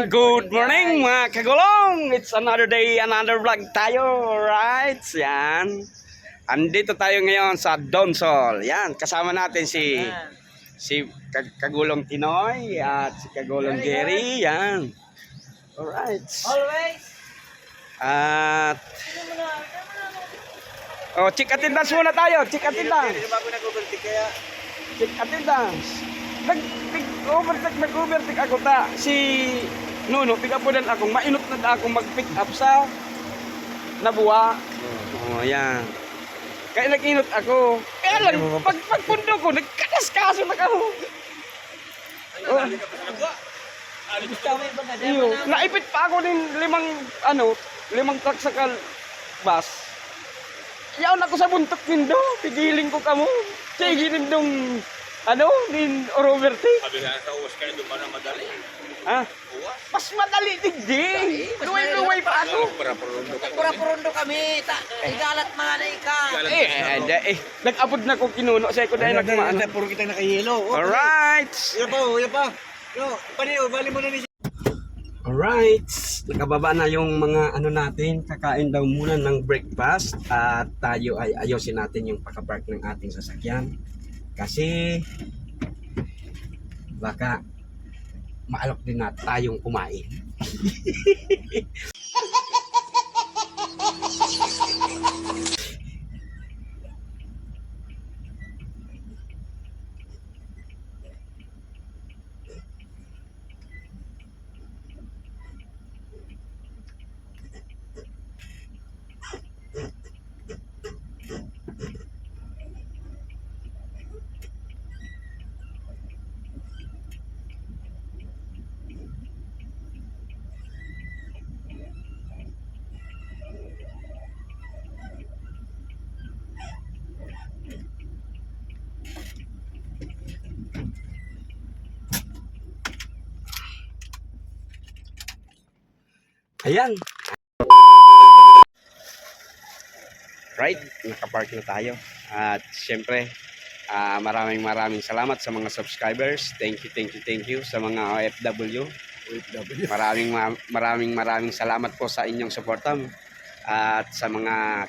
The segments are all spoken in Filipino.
Good morning mga kagulong! It's another day, another vlog tayo, right? Yan. Andito tayo ngayon sa Donsol. Yan, kasama natin si Kagulong Tinoy at si Kagulong Jerry. Yan. Alright. Always. At check attendance muna tayo. Check attendance. Check attendance. Nag-overtake ako ta. Si Nuno, pigapunan akong mainot na akong mag-pick up sa Nabuwa. Oh, yan. Kaya nag-inot ako. Kaya lang, pagpundo ko, nagkakas-kaso na ako. Oh. Iyo, naipit pa ako ng limang truck sa bus. Yaon ako sa buntok nindo, pigiling ko kamo. Sige nindong nin overtake. Sabi nga sa uwas kayo, doon na madali. Ha? Mas madali digdi. Luway-luway pa ako. Pura-purundo kami. Igalat mga na ika. Nag-abot na ko kinuno sa ko dahil nagmaano. Puro kita nakahilo. Alright. Uya pa. Yo, bali mo na ni. Alright. Nakababa na yung mga natin. Kakain daw muna ng breakfast. At tayo ay ayosin natin yung pakapark ng ating sasakyan. Kasi baka maalok din na tayong kumain. Ayan. Right, nakapark na tayo. At syempre, maraming salamat sa mga subscribers. Thank you sa mga OFW. Maraming salamat po sa inyong suporta. At sa mga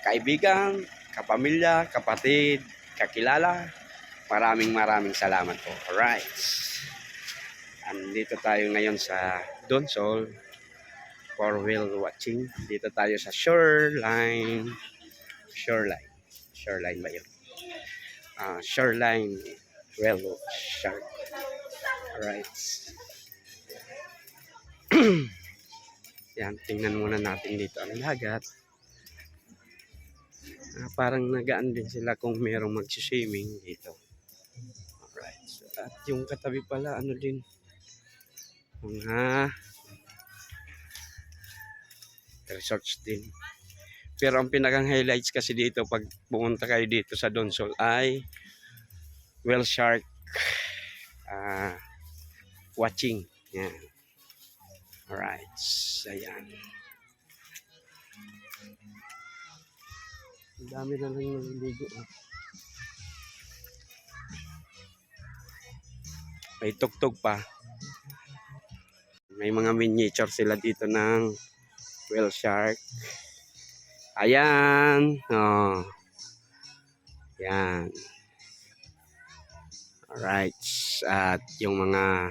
kaibigan, kapamilya, kapatid, kakilala, maraming salamat po. Alright. Andito tayo ngayon sa Donsol. For wheel watching. Dito tayo sa Shoreline ba yun? Shoreline Railroad Shark. Alright. Yan, tingnan muna natin dito ang dagat. Parang nagaan din sila kung merong mag-swimming dito. Alright. So, at yung katabi pala, din mga resorts din. Pero ang pinakang highlights kasi dito pag pumunta kayo dito sa Donsol ay whale shark watching. Yan. Alright. Ayan. Ang dami na lang naliligo. May tugtog pa. May mga miniature sila dito ng whale shark. Ayan. Oh. Yan. Alright. At yung mga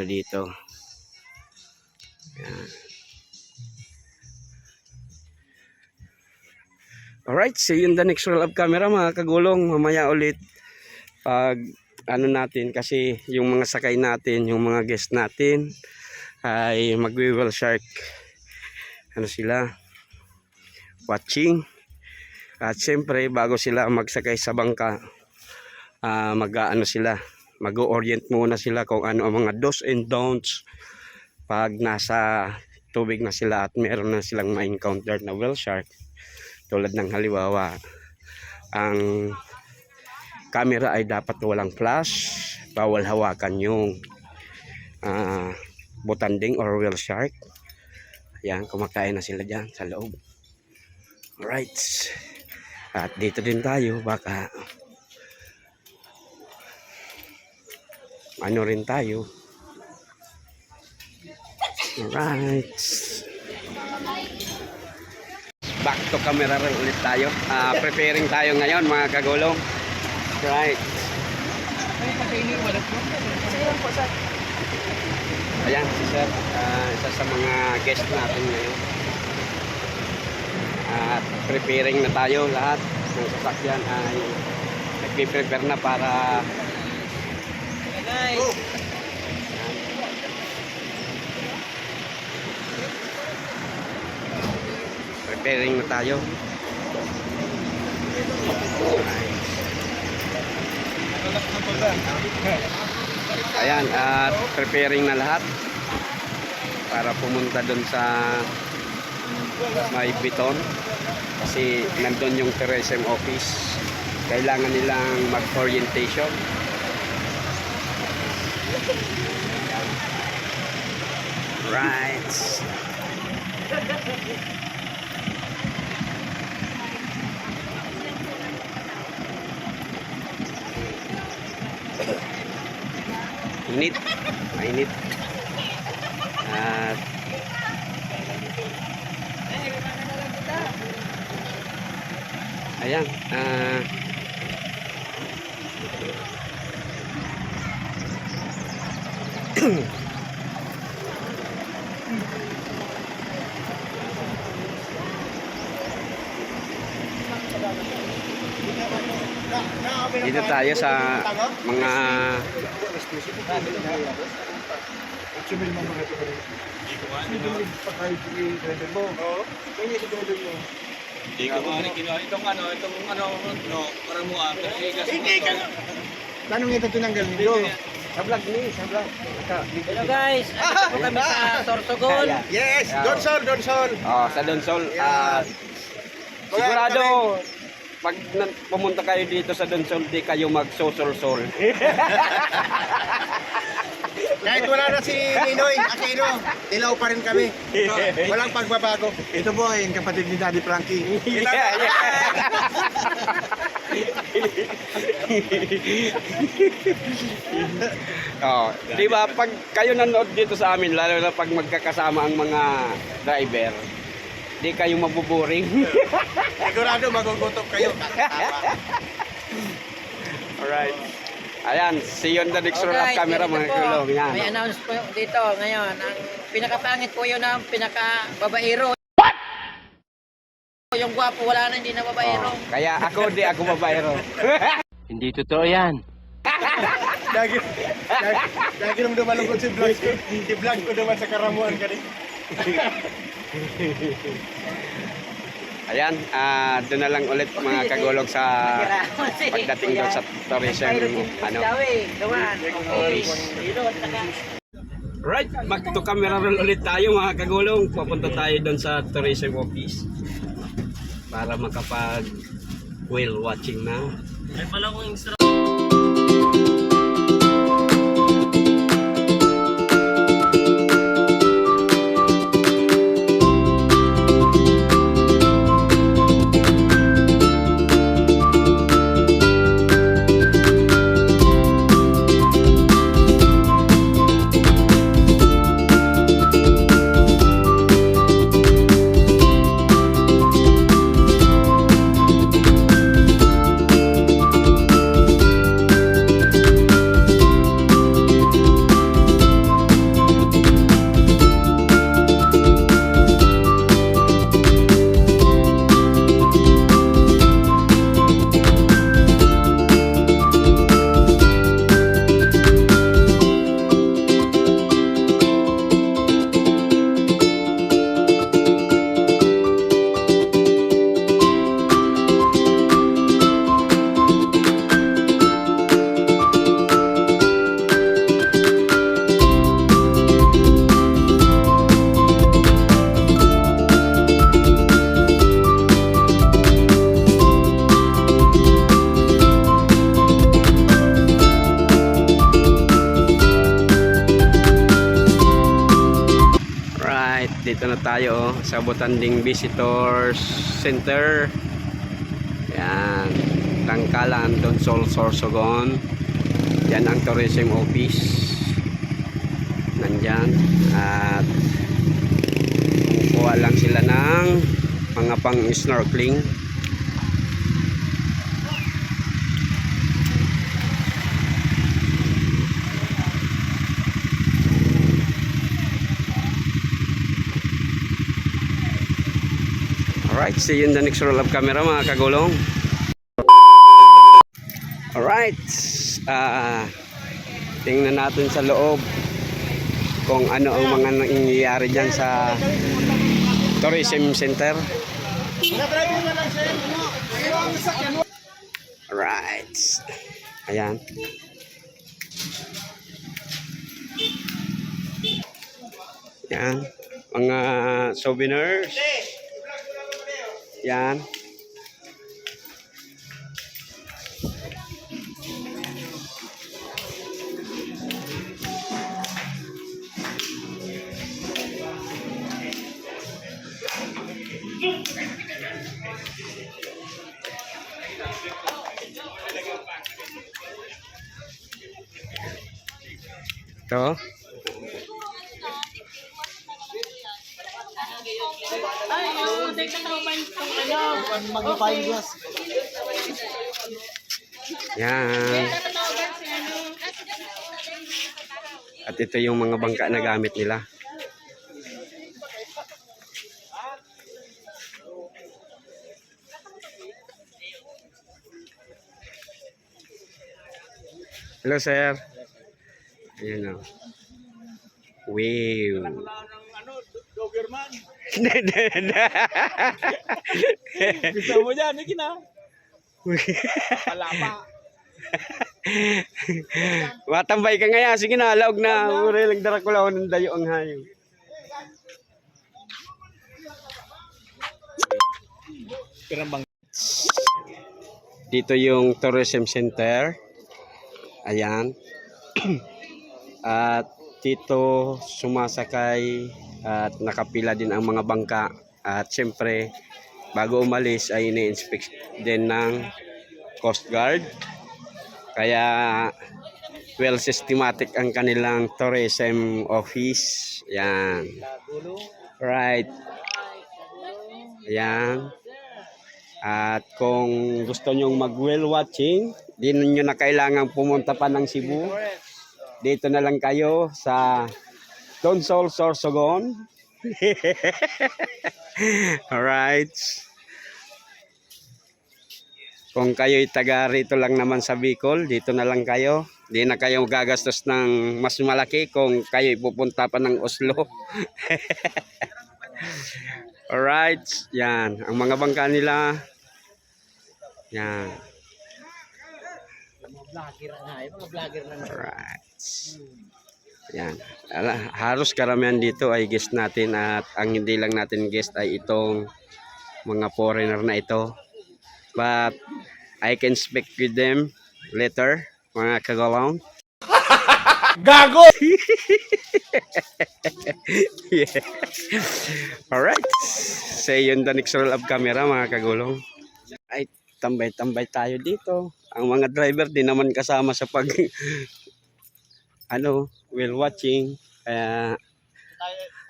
dito. Yan. Alright. See you in the next roll of camera mga kagulong. Mamaya ulit pag natin kasi yung mga sakay natin, yung mga guest natin ay mag-whale shark sila watching. At syempre bago sila magsakay sa bangka mag-orient muna sila kung ano ang mga do's and don'ts pag nasa tubig na sila at meron na silang ma-encounter na whale shark. Tulad ng halimbawa, ang camera ay dapat walang flash, bawal hawakan yung butanding or whale shark. Ayan, kumakain na sila dyan sa loob. Alright. At dito din tayo, baka rin tayo. Alright. Back to camera rin ulit tayo. Preparing tayo ngayon mga kagulong. Right. Ayan si sir. Isa sa mga guest natin ngayon. At preparing na tayo lahat ng sasakyan ay nagpe-prepare na para preparing na tayo. Ayan, at preparing na lahat para pumunta doon sa may Biton kasi nandun yung tourism office. Kailangan nilang mag-orientation. Right. Init. Mainit. At ayan. Dito tayo sa mga Hindi ko nga rin kinuha. Itong paramuan. Hindi ka nga. Tanong ito tinanggal nito. sa vlog ni, sa vlog. Hello guys, andito po kami sa Sorsogon. Yes, Donsol. Oh, sa Donsol. Sigurado pag pumunta kayo dito sa Donsol, di kayo mag-sosol-sol. Kahit wala na si Ninoy Aquino, dilaw pa rin kami. Walang pagbabago. Ito po ay yung kapatid ni Daddy Frankie. Oh, di ba pag kayo nanood dito sa amin, lalo na pag magkakasama ang mga driver, di kayo mabuboring. Sigurado magugutom kayo. Alright. Ayan, see you on the next roll of Alright, camera ganito mga po. kulong. Yan. May announce po dito ngayon. Ang pinakapangit po yun ang pinakababaero. Yung gwapo, wala na, hindi na babaero. Oh, kaya ako di ako babaero. Hindi totoo yan. Lagi nung dumalungkot si Vlog. Si Vlog ko naman sa karamuan ka rin. Ayan, doon na lang ulit mga kagulong sa pagdating doon sa tourism office. Right, back to camera roll ulit tayo mga kagulong. Papunta tayo doon sa tourism office para makapag whale watching na. May pala kong instruction. Dito na tayo sa Botanding Visitors Center. Yan, Tangkalan, Donsol, Sorsogon. Yan ang tourism office. Nandyan. At kukuha lang sila ng mga pang snorkeling. Alright, see you in the next roll of camera mga kagulong. Alright, tingnan natin sa loob kung ano ang mga nangyayari dyan sa tourism center. Alright, ayan. Yan, mga souvenirs. Yan. Ito. Yan. At ito yung mga bangka na gamit nila. Hello, sir. Ayan o. Wow. Doberman. Gusto mo dyan, hindi na. Palapa. Matambay ka ngayon. Sige na, laog na. Uri lang darakula ko ng dayo ang hayo. Dito yung tourism center. Ayan. At dito sumasakay at nakapila din ang mga bangka. At syempre, bago umalis ay ini-inspect din ng Coast Guard. Kaya well systematic ang kanilang tourism office. Yan. Right. Ayan. At kung gusto nyong mag whale watching, di nyo na kailangang pumunta pa ng Cebu. Dito na lang kayo sa Donsol, Sorsogon. Alright. Kung kayo'y taga rito lang naman sa Bicol, dito na lang kayo. Di na kayo gagastos ng mas malaki kung kayo'y pupunta pa ng Oslo. Alright. Yan. Ang mga bangka nila. Yan. Mga vlogger na. Alright. Yan. Halos karamihan dito ay guest natin at ang hindi lang natin guest ay itong mga foreigner na ito. But I can speak with them later, mga kagulong. Gago! Yeah. Alright. See you in the next roll of camera, mga kagulong. Ay, tambay-tambay tayo dito. Ang mga driver di naman kasama sa pag whale watching. Kaya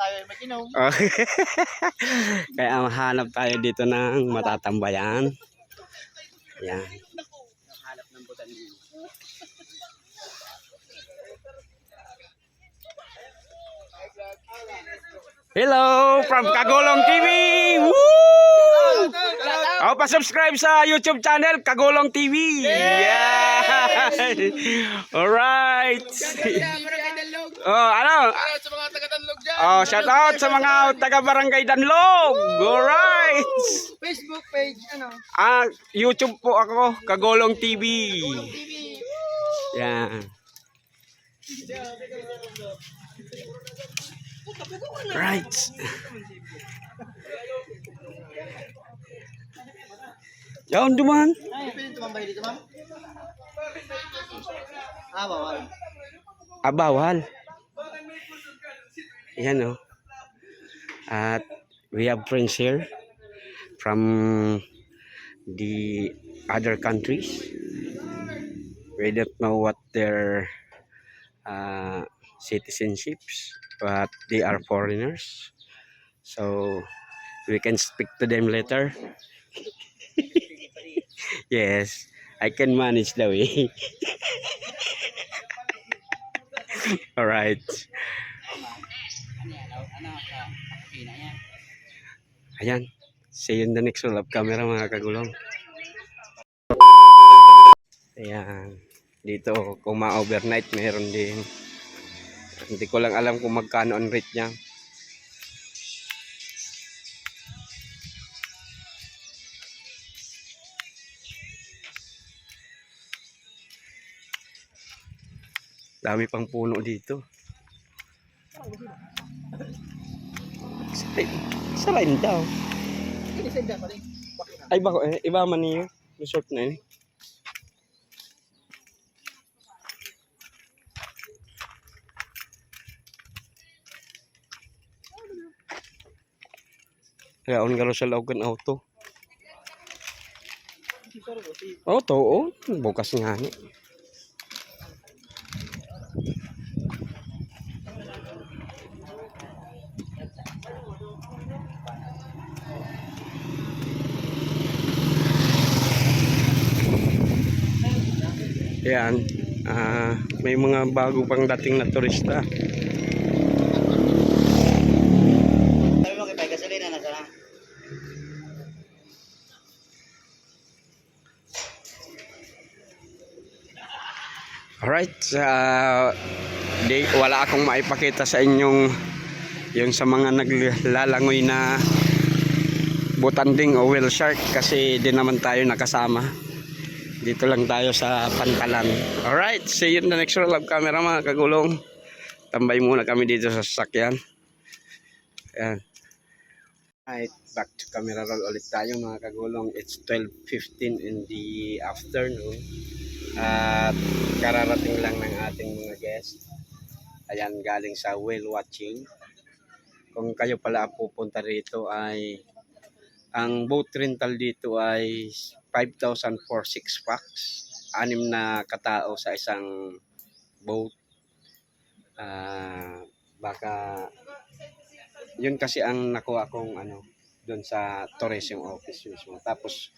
Tayo ay mag-inom. kaya mahanap tayo dito ng matatambayan. Yan. Hello from Kagulong TV. Woo! Oh, pa-subscribe sa YouTube channel Kagulong TV. Yeah. Alright. Oh, ano? Sa mga taga-Danlog dyan. Oh, shout out sa mga taga Barangay Danlog. Alright. Facebook page, YouTube po ako, Kagulong TV. TV. Yan. Right. Yan duman. Pwede tumambay dito, ma'am? Bawal. Bawal. Yan o. At we have friends here from the other countries. We don't know what their citizenships, but they are foreigners. So we can speak to them later. Yes, I can manage the way. All right. Ayan. See you in the next roll of camera mga kagulong. Ayan. Dito kung ma-overnight meron din. Hindi ko lang alam kung magkano ang rate niya. Dami pang puno dito. Sa line daw. Ay bako iba man niyo. Resort na eh. Kaya on garo sa laugan auto. Auto, oh, bukas nga ni. Yan, may mga bago pang dating na turista. Sabi mo kay Pai, gasolina na sana. Alright, wala akong maipakita sa inyong yung sa mga naglalangoy na butanding o whale shark kasi di naman tayo nakasama. Dito lang tayo sa Pantalan. Alright, see you in the next roll of camera mga kagulong. Tambay muna kami dito sa sasakyan. Ayan. Alright, back to camera roll ulit tayo mga kagulong. It's 12:15 in the afternoon. At kararating lang ng ating mga guest. Ayan, galing sa whale watching. Kung kayo pala pupunta rito ay ang boat rental dito ay 5,000 for 6 packs. 6 na katao sa isang boat. Baka yun kasi ang nakuha kong ano doon sa tourism office mismo. Tapos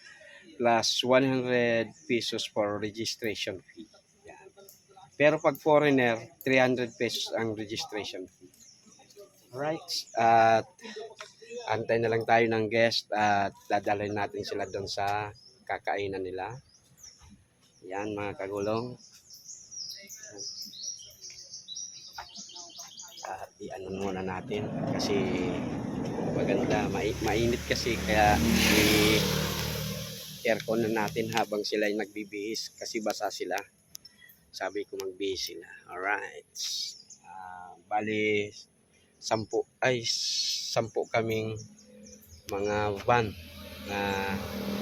plus 100 pesos for registration fee. Yan. Pero pag foreigner, 300 pesos ang registration fee. Alright. At antay na lang tayo ng guest at dadalhin natin sila doon sa kakainan nila. Yan mga kagulong. At i-ano muna natin kasi maganda, mainit kasi kaya aircon na natin habang sila ay nagbibihis kasi basa sila. Sabi ko magbihis sila. Alright. Bali 10 kaming mga van na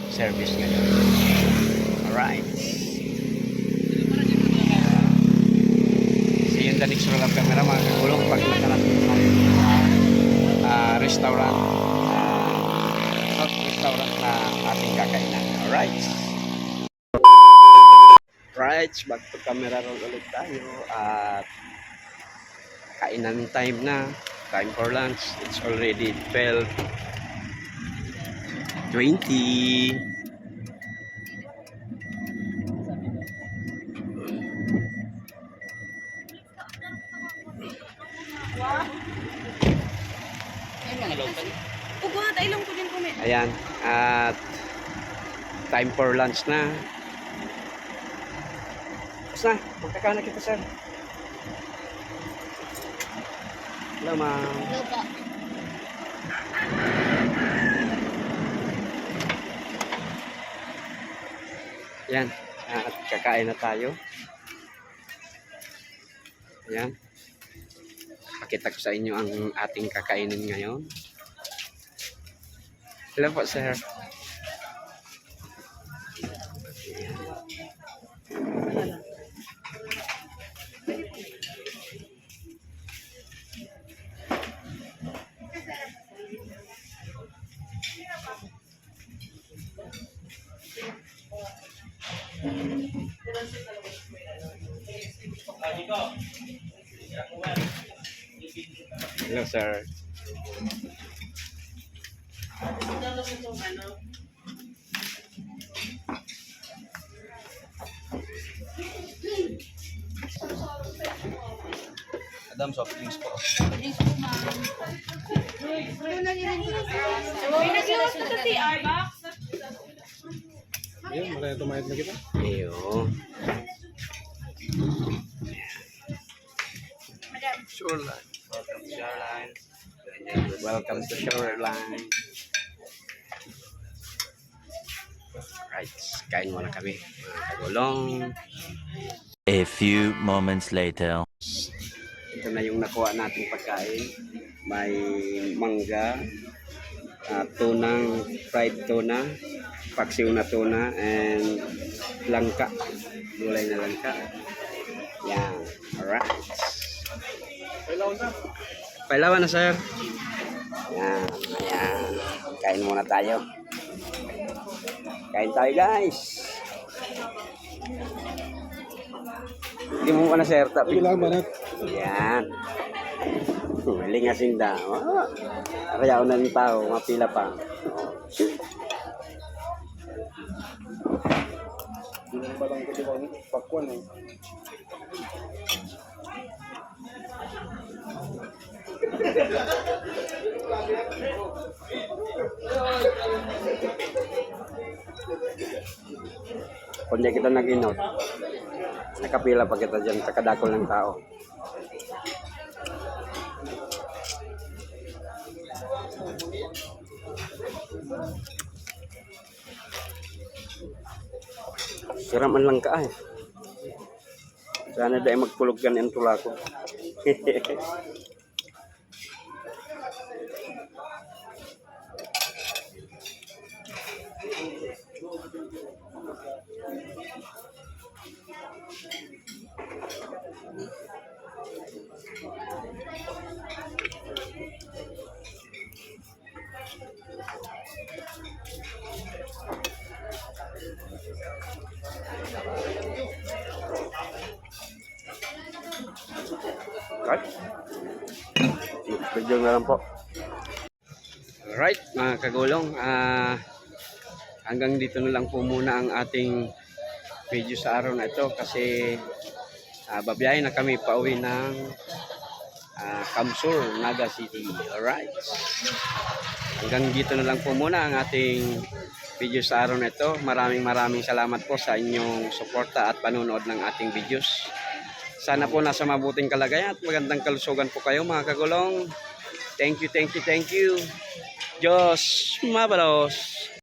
service ngayon. Alright. See you in the next roll of camera mga kagulong pag nakarating tayo sa restaurant. Restaurant na ating kakainan. Alright. Right, back to camera roll ulit tayo at kainan time na. Time for lunch. It's already 12:20. Ayan, at time for lunch na. Basta, magkakana kita sir. Hello ma'am. Hello po. Ayan, at kakain na tayo. Ayan. Pakita ko sa inyo ang ating kakainin ngayon. Hello po sir. Hello sir. Adam, soft drinks po. Ayun, marami tumayad na kita. Iyo. Shoreline. Welcome to Shoreline. Welcome to Shoreline. Right, kain muna kami. Mga kagulong. A few moments later. Ito na yung nakuha nating pagkain. May mangga, tunang fried tuna, paksiw na tuna, and langka. Gulay na langka. Yan. Alright. Pailawan na, sir. Yan. Ayan. Kain muna tayo. Kain tayo, guys. Hindi mo na, sir. Tapi. Bilang banat. Yan. Maling asinda. Oh. Kaya na ng tao, mapila pa. Hindi pa lang ko diba pakwan eh. Kung di kita nag-inot, nakapila pa kita dyan sa kadakol ng tao. Sira man lang ka eh. Sana dahil magpulog yan ang tula ko. Right? Video na lang po. Alright, mga kagulong. Hanggang dito na lang po muna ang ating video sa araw na ito kasi babiyahin na kami pauwi ng Kamsur, Naga City. Alright. Hanggang dito na lang po muna ang ating video sa araw na ito. Maraming salamat po sa inyong suporta at panonood ng ating videos. Sana po nasa mabuting kalagayan at magandang kalusugan po kayo mga kagulong. Thank you. Diyos mabalos.